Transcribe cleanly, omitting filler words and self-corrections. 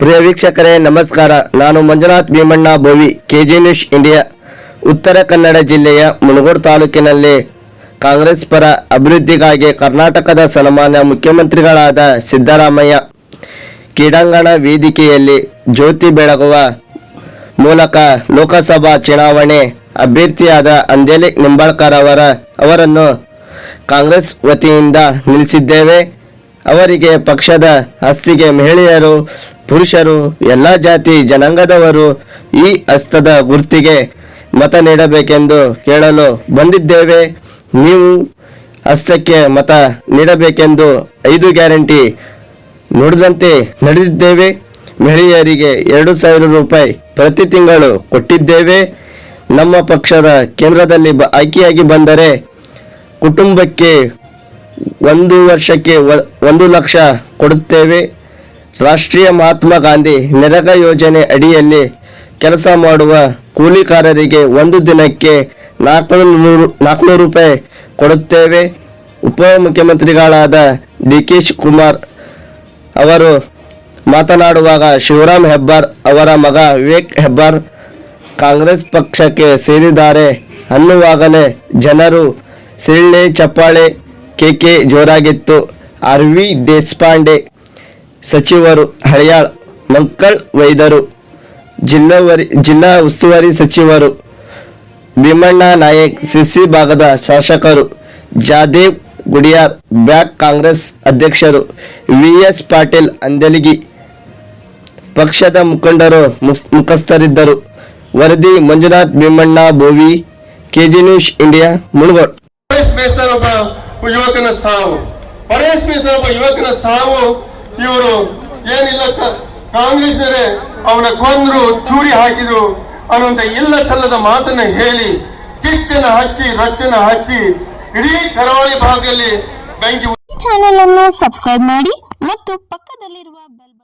ಪ್ರಿಯ ವೀಕ್ಷಕರೇ ನಮಸ್ಕಾರ. ನಾನು Manjunath Bhimanna Bovi, KG news India. Uttara Kannada ಜಿಲ್ಲೆಯ ಮುನಗೋಡು ತಾಲೂಕಿನಲ್ಲಿ ಕಾಂಗ್ರೆಸ್ ಪರ ಅಭಿವೃದ್ಧಿಗಾಗಿ ಕರ್ನಾಟಕದ ಸನ್ಮಾನ್ಯ ಮುಖ್ಯಮಂತ್ರಿಗಳಾದ ಸಿದ್ದರಾಮಯ್ಯ ಕ್ರೀಡಾಂಗಣ ವೇದಿಕೆಯಲ್ಲಿ ಜ್ಯೋತಿ ಬೆಳಗುವ ಮೂಲಕ ಲೋಕಸಭಾ ಚುನಾವಣೆ ಅಭ್ಯರ್ಥಿಯಾದ ಅಂಜಲಿ ನಿಂಬಾಳ್ಕರ್ ಅವರನ್ನು ಕಾಂಗ್ರೆಸ್ ವತಿಯಿಂದ ನಿಲ್ಲಿಸಿದ್ದೇವೆ. ಅವರಿಗೆ ಪಕ್ಷದ ಆಸ್ತಿಗೆ ಮಹಿಳೆಯರು, ಪುರುಷರು, ಎಲ್ಲ ಜಾತಿ ಜನಾಂಗದವರು ಈ ಹಸ್ತದ ಗುರುತಿಗೆ ಮತ ನೀಡಬೇಕೆಂದು ಕೇಳಲು ಬಂದಿದ್ದೇವೆ. ನೀವು ಹಸ್ತಕ್ಕೆ ಮತ ನೀಡಬೇಕೆಂದು 5 ಗ್ಯಾರಂಟಿ ನುಡಿದಂತೆ ನಡೆದಿದ್ದೇವೆ. ಮಹಿಳೆಯರಿಗೆ 2,000 ರೂಪಾಯಿ ಪ್ರತಿ ತಿಂಗಳು ಕೊಟ್ಟಿದ್ದೇವೆ. ನಮ್ಮ ಪಕ್ಷದ ಕೇಂದ್ರದಲ್ಲಿ ಆಯ್ಕೆಯಾಗಿ ಬಂದರೆ ಕುಟುಂಬಕ್ಕೆ 1 ವರ್ಷಕ್ಕೆ 1 ಲಕ್ಷ ಕೊಡುತ್ತೇವೆ. ರಾಷ್ಟ್ರೀಯ ಮಹಾತ್ಮ ಗಾಂಧಿ ನರೇಗಾ ಯೋಜನೆ ಅಡಿಯಲ್ಲಿ ಕೆಲಸ ಮಾಡುವ ಕೂಲಿಕಾರರಿಗೆ 1 ದಿನಕ್ಕೆ 400 ರೂಪಾಯಿ ಕೊಡುತ್ತೇವೆ. ಉಪಮುಖ್ಯಮಂತ್ರಿಗಳಾದ ಡಿ.ಕೆ. ಶಿವಕುಮಾರ್ ಅವರು ಮಾತನಾಡುವಾಗ ಶಿವರಾಮ್ ಹೆಬ್ಬಾರ್ ಅವರ ಮಗ ವಿವೇಕ್ ಹೆಬ್ಬಾರ್ ಕಾಂಗ್ರೆಸ್ ಪಕ್ಷಕ್ಕೆ ಸೇರಿದ್ದಾರೆ ಅನ್ನುವಾಗಲೇ ಜನರು ಸಿಳ್ಳೆ ಚಪ್ಪಾಳೆ ಕೇಕೆ ಜೋರಾಗಿತ್ತು. ಆರ್.ವಿ. ದೇಶಪಾಂಡೆ ಸಚಿವರು, ಹಳಿಯಾಳ್ ಮಂಕಳ್ ವೈದ್ಯರು, ಜಿಲ್ಲಾ ಉಸ್ತುವಾರಿ ಸಚಿವರು, ಭೀಮಣ್ಣ ನಾಯಕ್ ಸಿಸಿ ಭಾಗದ ಶಾಸಕರು, ಜಾದೇವ್ ಗುಡಿಯಾರ್ ಬ್ಲಾಕ್ ಕಾಂಗ್ರೆಸ್ ಅಧ್ಯಕ್ಷರು, ವಿ.ಎಸ್. ಪಾಟೀಲ್ ಅಂದಲಿಗಿ ಪಕ್ಷದ ಮುಖಂಡರು ಮುಖಸ್ಥರಿದ್ದರು. ವರದಿ Manjunath Bhimanna Bovi, KG news India, Mundgod. ಯುವಕನ ಸಾವು ಇವರು ಏನಿಲ್ಲ ಕಾಂಗ್ರೆಸ್ನರೇ ಅವನ ಕೊಂದ್ರು, ಚೂರಿ ಹಾಕಿದ್ರು ಅನ್ನುವಂತ ಇಲ್ಲ ಸಲ್ಲದ ಮಾತನ್ನ ಹೇಳಿ ಕಿಚ್ಚನ ಹಚ್ಚಿ ರಚ್ಚನ ಹಚ್ಚಿ ಇಡೀ ಕರಾವಳಿ ಭಾಗದಲ್ಲಿ ಬೆಂಕಿ. ಚಾನೆಲ್ ಅನ್ನು ಸಬ್ಸ್ಕ್ರೈಬ್ ಮಾಡಿ ಮತ್ತು ಪಕ್ಕದಲ್ಲಿರುವ ಬೆಲ್